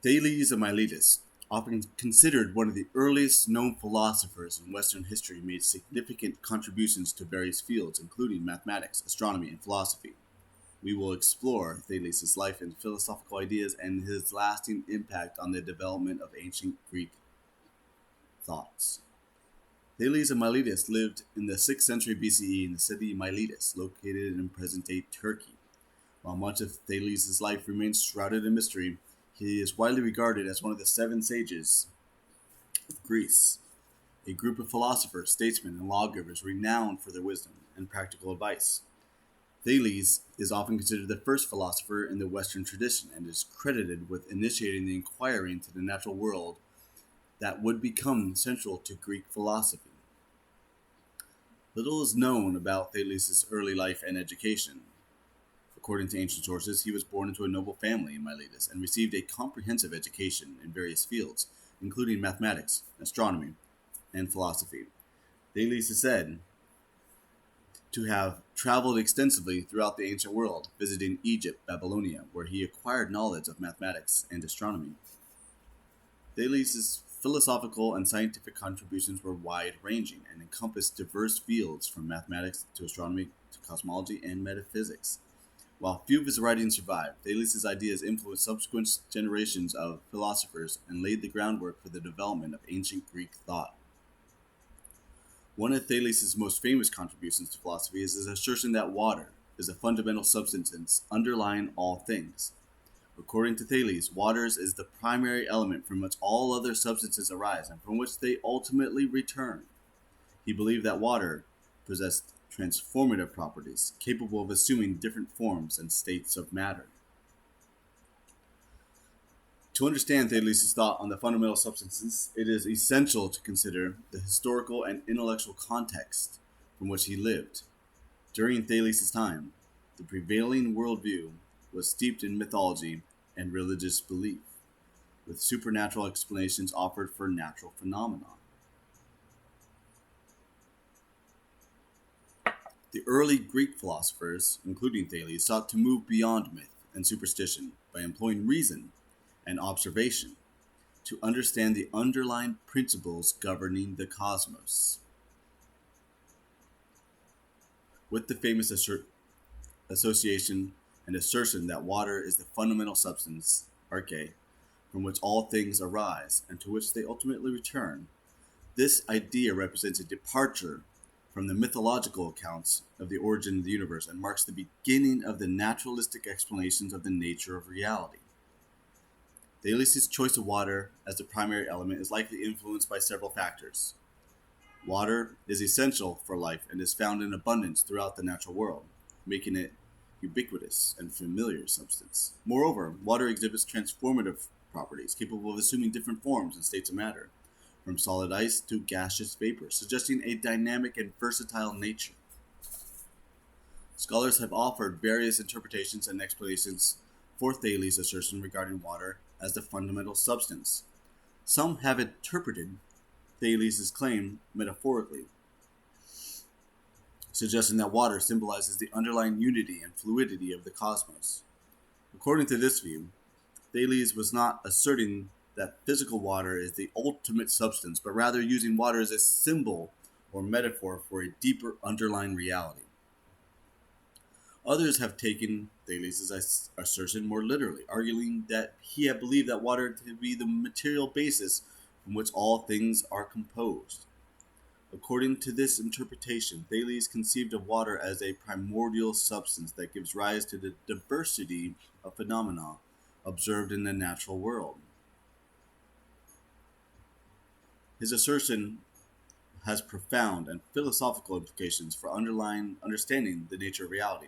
Thales of Miletus, often considered one of the earliest known philosophers in Western history, made significant contributions to various fields, including mathematics, astronomy, and philosophy. We will explore Thales' life and philosophical ideas and his lasting impact on the development of ancient Greek thoughts. Thales of Miletus lived in the 6th century BCE in the city Miletus, located in present-day Turkey. While much of Thales' life remains shrouded in mystery, he is widely regarded as one of the seven sages of Greece, a group of philosophers, statesmen, and lawgivers renowned for their wisdom and practical advice. Thales is often considered the first philosopher in the Western tradition and is credited with initiating the inquiry into the natural world that would become central to Greek philosophy. Little is known about Thales' early life and education. According to ancient sources, he was born into a noble family in Miletus and received a comprehensive education in various fields, including mathematics, astronomy, and philosophy. Thales is said to have traveled extensively throughout the ancient world, visiting Egypt, Babylonia, where he acquired knowledge of mathematics and astronomy. Thales' philosophical and scientific contributions were wide-ranging and encompassed diverse fields from mathematics to astronomy to cosmology and metaphysics. While few of his writings survive, Thales' ideas influenced subsequent generations of philosophers and laid the groundwork for the development of ancient Greek thought. One of Thales' most famous contributions to philosophy is his assertion that water is a fundamental substance underlying all things. According to Thales, water is the primary element from which all other substances arise and from which they ultimately return. He believed that water possessed transformative properties, capable of assuming different forms and states of matter. To understand Thales' thought on the fundamental substances, it is essential to consider the historical and intellectual context from which he lived. During Thales' time, the prevailing worldview was steeped in mythology and religious belief, with supernatural explanations offered for natural phenomena. The early Greek philosophers, including Thales, sought to move beyond myth and superstition by employing reason and observation to understand the underlying principles governing the cosmos. With the famous association and assertion that water is the fundamental substance, arche, from which all things arise and to which they ultimately return, this idea represents a departure from the mythological accounts of the origin of the universe and marks the beginning of the naturalistic explanations of the nature of reality. Thales' choice of water as the primary element is likely influenced by several factors. Water is essential for life and is found in abundance throughout the natural world, making it ubiquitous and familiar substance. Moreover, water exhibits transformative properties, capable of assuming different forms and states of matter, from solid ice to gaseous vapor, suggesting a dynamic and versatile nature. Scholars have offered various interpretations and explanations for Thales' assertion regarding water as the fundamental substance. Some have interpreted Thales' claim metaphorically, suggesting that water symbolizes the underlying unity and fluidity of the cosmos. According to this view, Thales was not asserting that physical water is the ultimate substance, but rather using water as a symbol or metaphor for a deeper underlying reality. Others have taken Thales' assertion more literally, arguing that he had believed that water to be the material basis from which all things are composed. According to this interpretation, Thales conceived of water as a primordial substance that gives rise to the diversity of phenomena observed in the natural world. His assertion has profound and philosophical implications for understanding the nature of reality.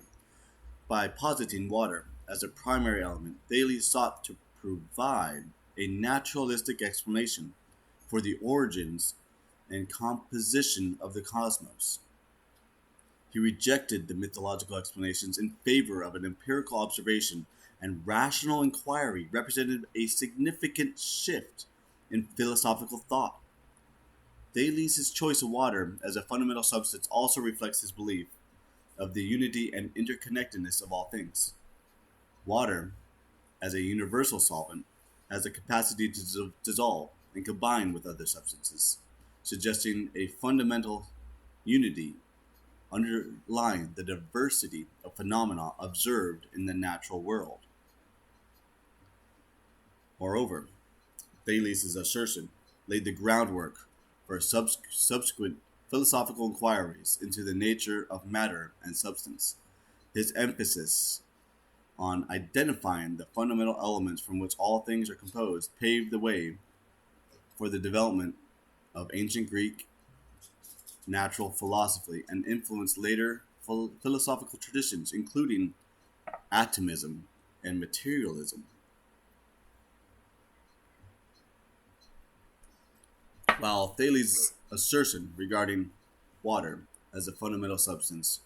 By positing water as a primary element, Thales sought to provide a naturalistic explanation for the origins and composition of the cosmos. He rejected the mythological explanations in favor of an empirical observation, and rational inquiry represented a significant shift in philosophical thought. Thales' choice of water as a fundamental substance also reflects his belief of the unity and interconnectedness of all things. Water, as a universal solvent, has the capacity to dissolve and combine with other substances, suggesting a fundamental unity underlying the diversity of phenomena observed in the natural world. Moreover, Thales' assertion laid the groundwork for subsequent philosophical inquiries into the nature of matter and substance. His emphasis on identifying the fundamental elements from which all things are composed paved the way for the development of ancient Greek natural philosophy and influenced later philosophical traditions, including atomism and materialism. While Thales' assertion regarding water as a fundamental substance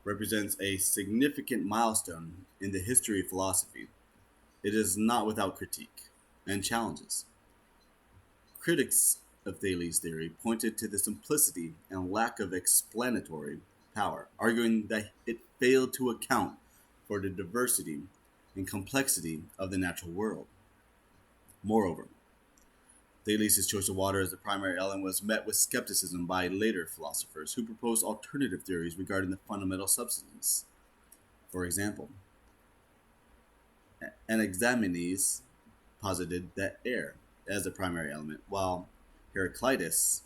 represents a significant milestone in the history of philosophy, it is not without critique and challenges. Critics of Thales' theory pointed to the simplicity and lack of explanatory power, arguing that it failed to account for the diversity and complexity of the natural world. Moreover, Thales' choice of water as the primary element was met with skepticism by later philosophers who proposed alternative theories regarding the fundamental substance. For example, Anaximenes posited that air as the primary element, while Heraclitus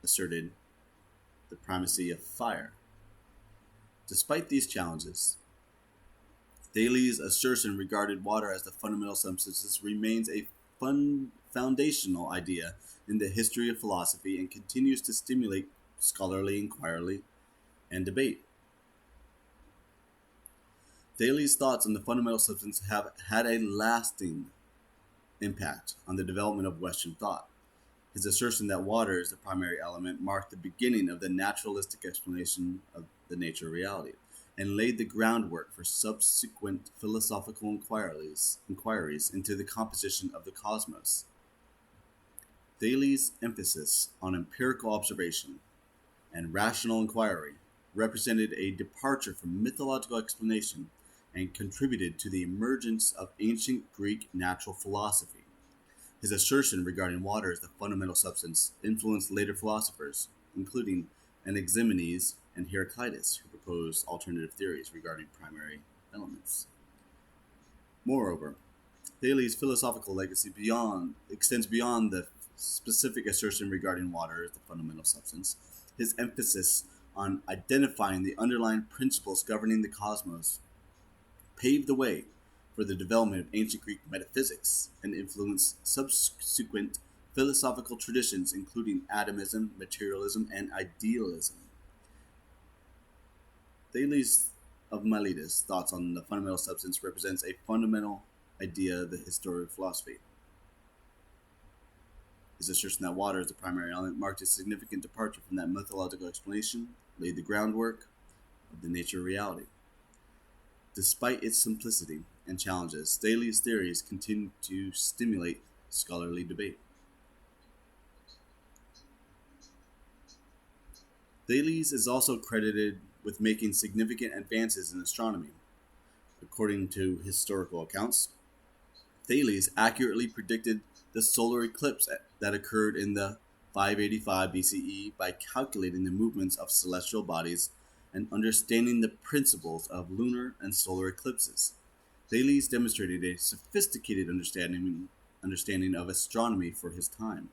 asserted the primacy of fire. Despite these challenges, Thales' assertion regarding water as the fundamental substance remains a foundational idea in the history of philosophy and continues to stimulate scholarly inquiry and debate. Thales' thoughts on the fundamental substance have had a lasting impact on the development of Western thought. His assertion that water is the primary element marked the beginning of the naturalistic explanation of the nature of reality, and laid the groundwork for subsequent philosophical inquiries into the composition of the cosmos. Thales' emphasis on empirical observation and rational inquiry represented a departure from mythological explanation and contributed to the emergence of ancient Greek natural philosophy. His assertion regarding water as the fundamental substance influenced later philosophers, including Anaximenes and Heraclitus, who proposed alternative theories regarding primary elements. Moreover, Thales' philosophical legacy extends beyond the specific assertion regarding water as the fundamental substance. His emphasis on identifying the underlying principles governing the cosmos paved the way for the development of ancient Greek metaphysics and influenced subsequent philosophical traditions, including atomism, materialism, and idealism. Thales of Miletus' thoughts on the fundamental substance represents a fundamental idea of the history of philosophy. His assertion that water is the primary element marked a significant departure from that mythological explanation, laid the groundwork of the nature of reality. Despite its simplicity and challenges, Thales' theories continue to stimulate scholarly debate. Thales is also credited with making significant advances in astronomy. According to historical accounts, Thales accurately predicted the solar eclipse that occurred in the 585 BCE by calculating the movements of celestial bodies and understanding the principles of lunar and solar eclipses. Thales demonstrated a sophisticated understanding of astronomy for his time.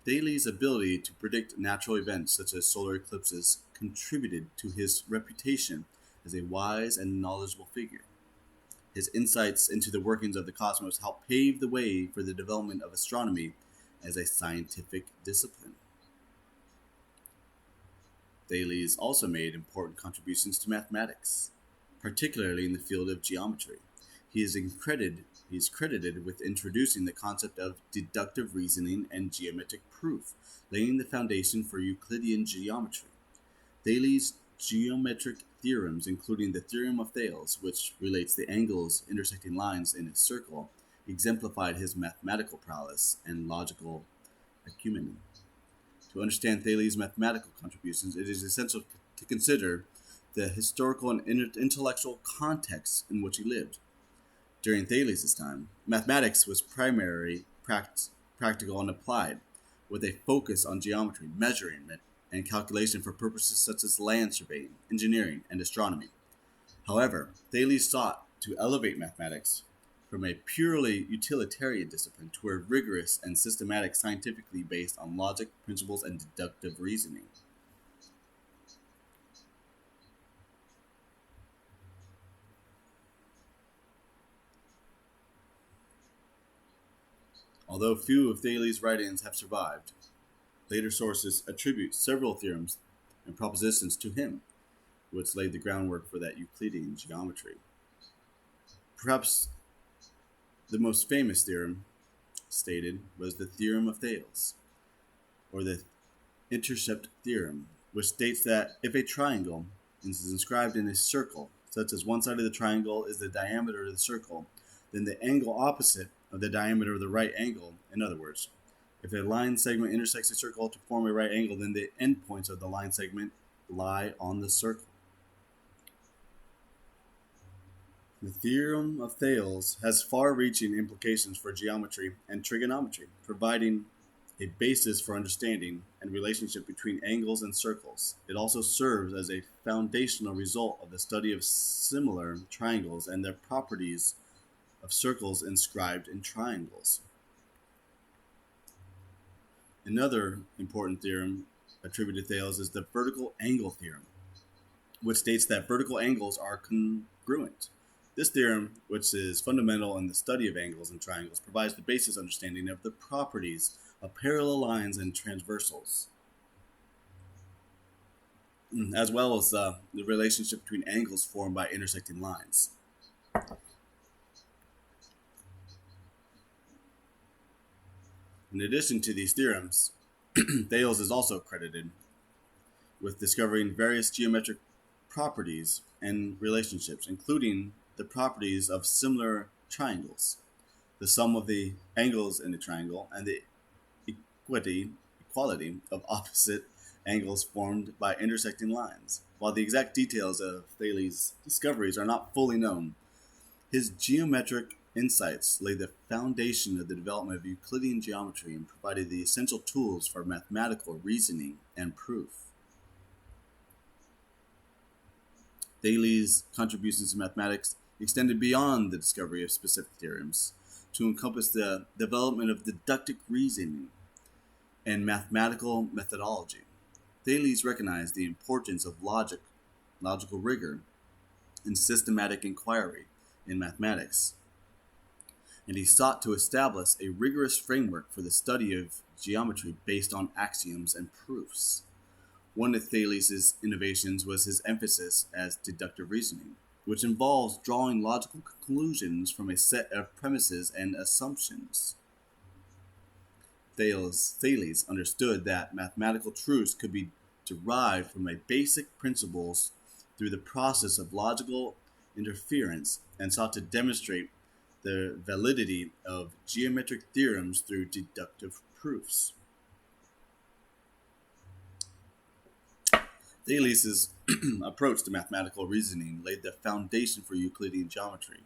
Thales' ability to predict natural events such as solar eclipses contributed to his reputation as a wise and knowledgeable figure. His insights into the workings of the cosmos helped pave the way for the development of astronomy as a scientific discipline. Thales also made important contributions to mathematics, particularly in the field of geometry. He is credited with introducing the concept of deductive reasoning and geometric proof, laying the foundation for Euclidean geometry. Thales' geometric theorems, including the theorem of Thales, which relates the angles intersecting lines in a circle, exemplified his mathematical prowess and logical acumen. To understand Thales' mathematical contributions, it is essential to consider the historical and intellectual context in which he lived. During Thales' time, mathematics was practical and applied, with a focus on geometry, measurement, and calculation for purposes such as land surveying, engineering, and astronomy. However, Thales sought to elevate mathematics from a purely utilitarian discipline to a rigorous and systematic scientifically based on logic, principles, and deductive reasoning. Although few of Thales' writings have survived, later sources attribute several theorems and propositions to him, which laid the groundwork for that Euclidean geometry. Perhaps the most famous theorem stated was the theorem of Thales, or the intercept theorem, which states that if a triangle is inscribed in a circle, such as one side of the triangle is the diameter of the circle, then the angle opposite of the diameter of the right angle, in other words, if a line segment intersects a circle to form a right angle, then the endpoints of the line segment lie on the circle. The theorem of Thales has far-reaching implications for geometry and trigonometry, providing a basis for understanding and relationship between angles and circles. It also serves as a foundational result of the study of similar triangles and their properties of circles inscribed in triangles. Another important theorem attributed to Thales is the vertical angle theorem, which states that vertical angles are congruent. This theorem, which is fundamental in the study of angles and triangles, provides the basis understanding of the properties of parallel lines and transversals, as well as the relationship between angles formed by intersecting lines. In addition to these theorems, Thales is also credited with discovering various geometric properties and relationships, including the properties of similar triangles, the sum of the angles in a triangle, and the equality of opposite angles formed by intersecting lines. While the exact details of Thales' discoveries are not fully known, his geometric insights laid the foundation of the development of Euclidean geometry and provided the essential tools for mathematical reasoning and proof. Thales' contributions to mathematics extended beyond the discovery of specific theorems to encompass the development of deductive reasoning and mathematical methodology. Thales recognized the importance of logical rigor, and systematic inquiry in mathematics, and he sought to establish a rigorous framework for the study of geometry based on axioms and proofs. One of Thales' innovations was his emphasis as deductive reasoning, which involves drawing logical conclusions from a set of premises and assumptions. Thales understood that mathematical truths could be derived from a basic principles through the process of logical inference and sought to demonstrate the validity of geometric theorems through deductive proofs. Thales' approach to mathematical reasoning laid the foundation for Euclidean geometry,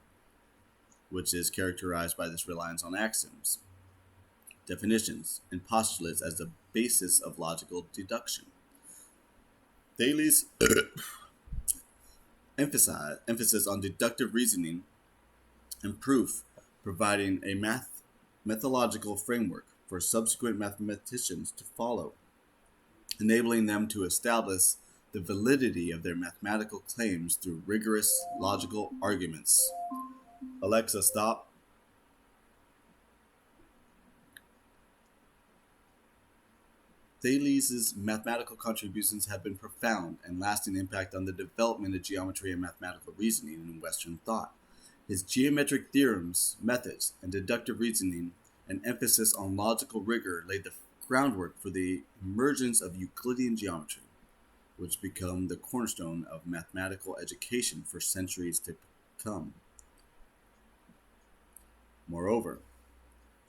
which is characterized by this reliance on axioms, definitions, and postulates as the basis of logical deduction. Thales' emphasis on deductive reasoning and proof, providing a methodological framework for subsequent mathematicians to follow, enabling them to establish the validity of their mathematical claims through rigorous logical arguments. Alexa, stop. Thales' mathematical contributions have been profound and lasting impact on the development of geometry and mathematical reasoning in Western thought. His geometric theorems, methods, and deductive reasoning, and emphasis on logical rigor laid the groundwork for the emergence of Euclidean geometry, which became the cornerstone of mathematical education for centuries to come. Moreover,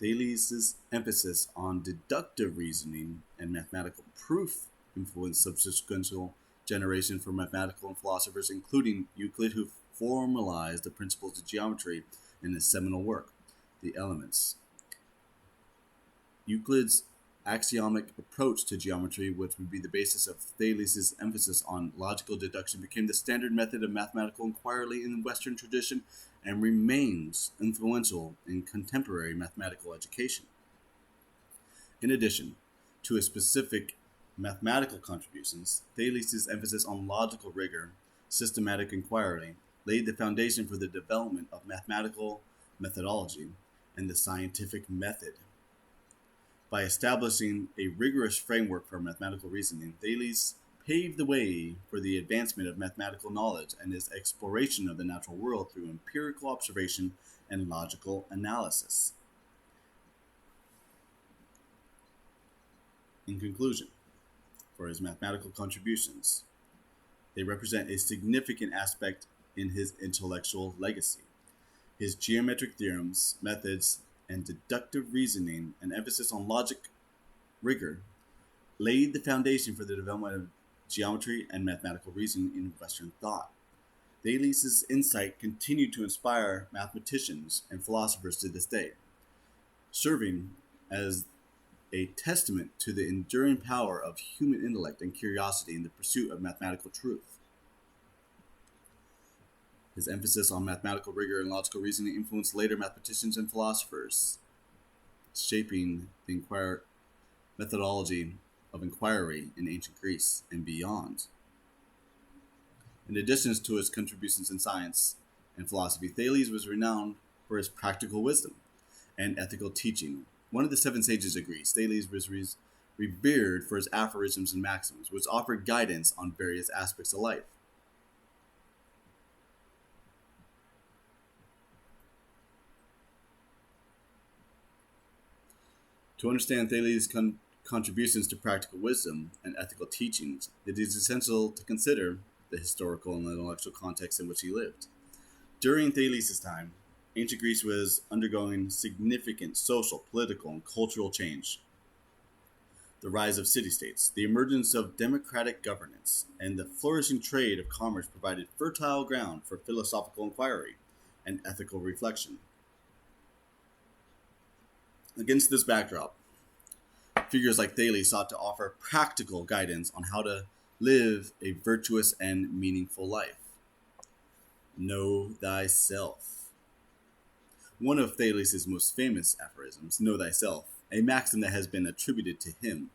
Thales' emphasis on deductive reasoning and mathematical proof influenced subsequent generations for mathematical and philosophers, including Euclid, who formalized the principles of geometry in his seminal work, The Elements. Euclid's axiomatic approach to geometry, which would be the basis of Thales' emphasis on logical deduction, became the standard method of mathematical inquiry in the Western tradition and remains influential in contemporary mathematical education. In addition to his specific mathematical contributions, Thales' emphasis on logical rigor, systematic inquiry, laid the foundation for the development of mathematical methodology and the scientific method. By establishing a rigorous framework for mathematical reasoning, Thales paved the way for the advancement of mathematical knowledge and his exploration of the natural world through empirical observation and logical analysis. In conclusion, for his mathematical contributions, they represent a significant aspect in his intellectual legacy. His geometric theorems, methods, and deductive reasoning, and emphasis on logic rigor, laid the foundation for the development of geometry and mathematical reasoning in Western thought. Thales' insight continued to inspire mathematicians and philosophers to this day, serving as a testament to the enduring power of human intellect and curiosity in the pursuit of mathematical truth. His emphasis on mathematical rigor and logical reasoning influenced later mathematicians and philosophers, shaping the methodology of inquiry in ancient Greece and beyond. In addition to his contributions in science and philosophy, Thales was renowned for his practical wisdom and ethical teaching. One of the seven sages of Greece, Thales was revered for his aphorisms and maxims, which offered guidance on various aspects of life. To understand Thales' contributions to practical wisdom and ethical teachings, it is essential to consider the historical and intellectual context in which he lived. During Thales' time, ancient Greece was undergoing significant social, political, and cultural change. The rise of city-states, the emergence of democratic governance, and the flourishing trade of commerce provided fertile ground for philosophical inquiry and ethical reflection. Against this backdrop, figures like Thales sought to offer practical guidance on how to live a virtuous and meaningful life. Know thyself. One of Thales' most famous aphorisms, know thyself, a maxim that has been attributed to him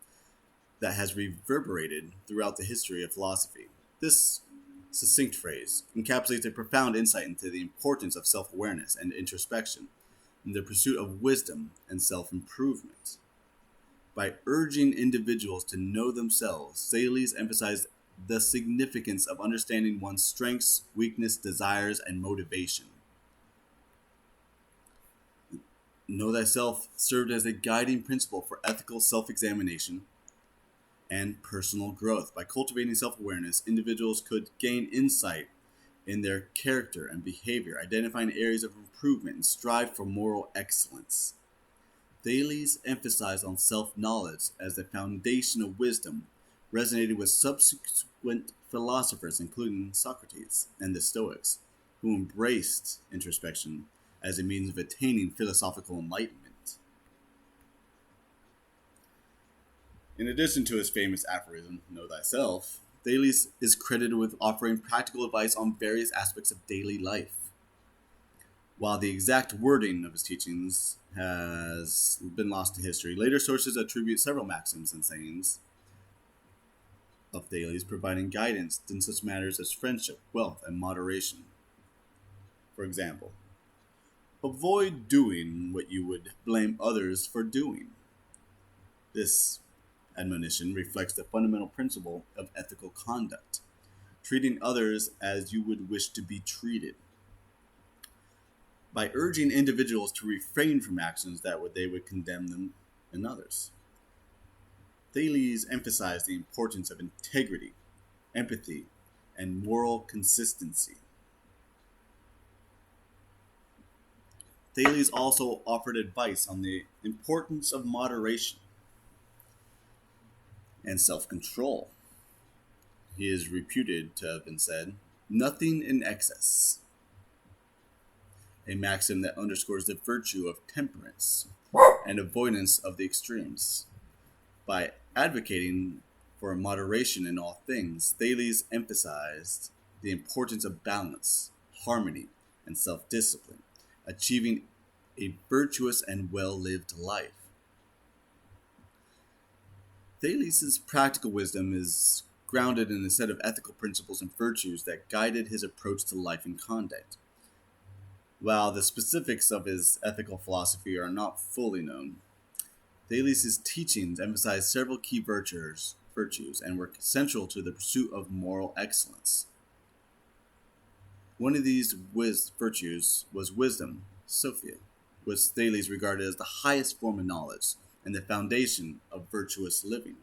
that has reverberated throughout the history of philosophy. This succinct phrase encapsulates a profound insight into the importance of self-awareness and introspection in the pursuit of wisdom and self-improvement. By urging individuals to know themselves, Thales emphasized the significance of understanding one's strengths, weakness, desires, and motivation. Know thyself served as a guiding principle for ethical self-examination and personal growth. By cultivating self-awareness, individuals could gain insight in their character and behavior, identifying areas of improvement, and strive for moral excellence. Thales' emphasis on self-knowledge as the foundation of wisdom resonated with subsequent philosophers, including Socrates and the Stoics, who embraced introspection as a means of attaining philosophical enlightenment. In addition to his famous aphorism, know thyself, Thales is credited with offering practical advice on various aspects of daily life. While the exact wording of his teachings has been lost to history, later sources attribute several maxims and sayings of Thales providing guidance in such matters as friendship, wealth, and moderation. For example, avoid doing what you would blame others for doing. This admonition reflects the fundamental principle of ethical conduct, treating others as you would wish to be treated. By urging individuals to refrain from actions that they would condemn them in others. Thales emphasized the importance of integrity, empathy, and moral consistency. Thales also offered advice on the importance of moderation and self-control. He is reputed to have been said, "Nothing in excess, a maxim that underscores the virtue of temperance and avoidance of the extremes. By advocating for moderation in all things, Thales emphasized the importance of balance, harmony, and self discipline, achieving a virtuous and well lived life. Thales' practical wisdom is grounded in a set of ethical principles and virtues that guided his approach to life and conduct. While the specifics of his ethical philosophy are not fully known, Thales' teachings emphasized several key virtues and were central to the pursuit of moral excellence. One of these virtues was wisdom, Sophia, which Thales regarded as the highest form of knowledge and the foundation of virtuous living.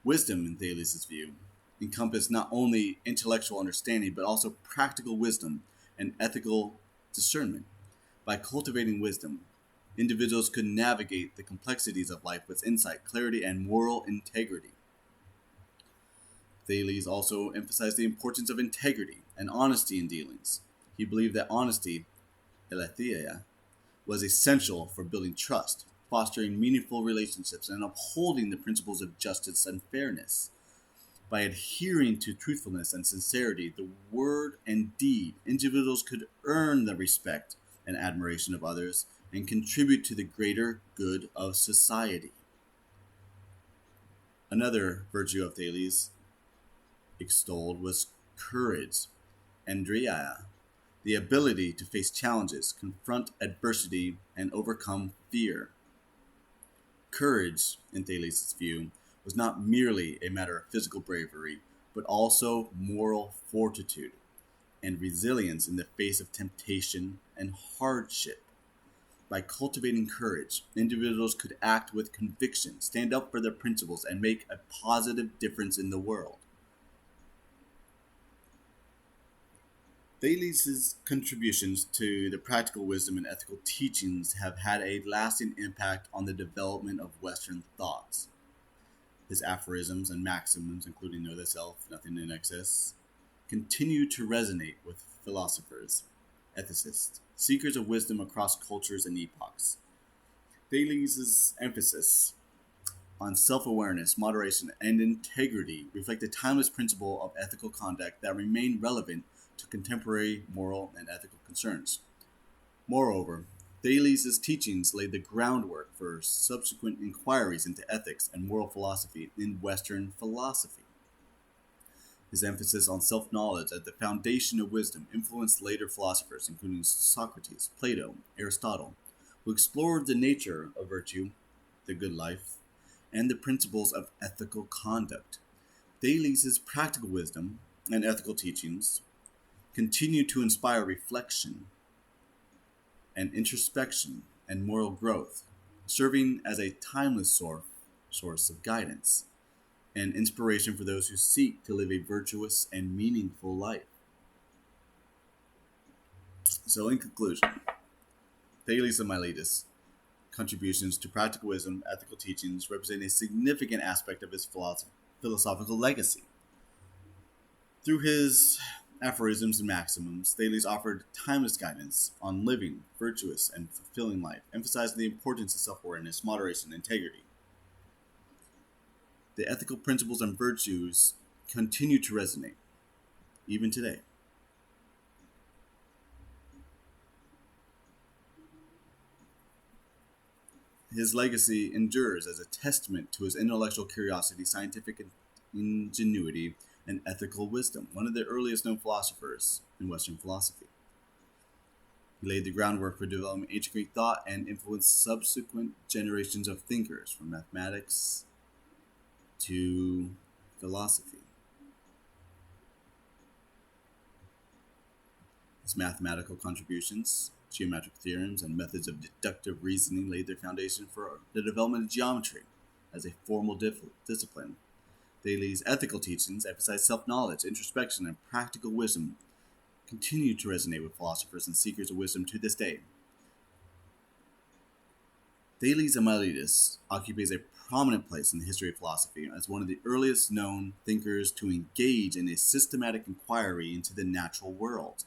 Wisdom, in Thales' view, encompassed not only intellectual understanding but also practical wisdom and ethical discernment. By cultivating wisdom, individuals could navigate the complexities of life with insight, clarity, and moral integrity. Thales also emphasized the importance of integrity and honesty in dealings. He believed that honesty, aletheia, was essential for building trust, fostering meaningful relationships, and upholding the principles of justice and fairness. By adhering to truthfulness and sincerity, the word and deed, individuals could earn the respect and admiration of others and contribute to the greater good of society. Another virtue of Thales extolled was courage, andria, the ability to face challenges, confront adversity, and overcome fear. Courage, in Thales' view, was not merely a matter of physical bravery, but also moral fortitude and resilience in the face of temptation and hardship. By cultivating courage, individuals could act with conviction, stand up for their principles, and make a positive difference in the world. Thales' contributions to the practical wisdom and ethical teachings have had a lasting impact on the development of Western thoughts. His aphorisms and maxims, including know thyself, nothing in excess, continue to resonate with philosophers, ethicists, seekers of wisdom across cultures and epochs. Thales' emphasis on self-awareness, moderation, and integrity reflect a timeless principle of ethical conduct that remain relevant to contemporary moral and ethical concerns. Moreover, Thales' teachings laid the groundwork for subsequent inquiries into ethics and moral philosophy in Western philosophy. His emphasis on self-knowledge as the foundation of wisdom influenced later philosophers, including Socrates, Plato, Aristotle, who explored the nature of virtue, the good life, and the principles of ethical conduct. Thales' practical wisdom and ethical teachings continue to inspire reflection and introspection and moral growth, serving as a timeless source of guidance and inspiration for those who seek to live a virtuous and meaningful life. So, in conclusion, Thales of Miletus' contributions to practical wisdom, ethical teachings represent a significant aspect of his philosophical legacy. Through his aphorisms and maxims, Thales offered timeless guidance on living virtuous and fulfilling life, emphasizing the importance of self-awareness, moderation, and integrity. The ethical principles and virtues continue to resonate, even today. His legacy endures as a testament to his intellectual curiosity, scientific ingenuity, and ethical wisdom, one of the earliest known philosophers in Western philosophy. He laid the groundwork for developing ancient Greek thought and influenced subsequent generations of thinkers, from mathematics to philosophy. His mathematical contributions, geometric theorems, and methods of deductive reasoning laid their foundation for the development of geometry as a formal discipline. Thales' ethical teachings emphasize self-knowledge, introspection, and practical wisdom continue to resonate with philosophers and seekers of wisdom to this day. Thales of Miletus occupies a prominent place in the history of philosophy as one of the earliest known thinkers to engage in a systematic inquiry into the natural world.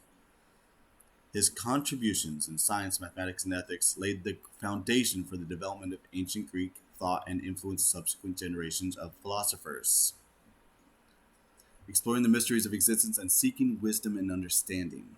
His contributions in science, mathematics, and ethics laid the foundation for the development of ancient Greek thought and influenced subsequent generations of philosophers, exploring the mysteries of existence and seeking wisdom and understanding.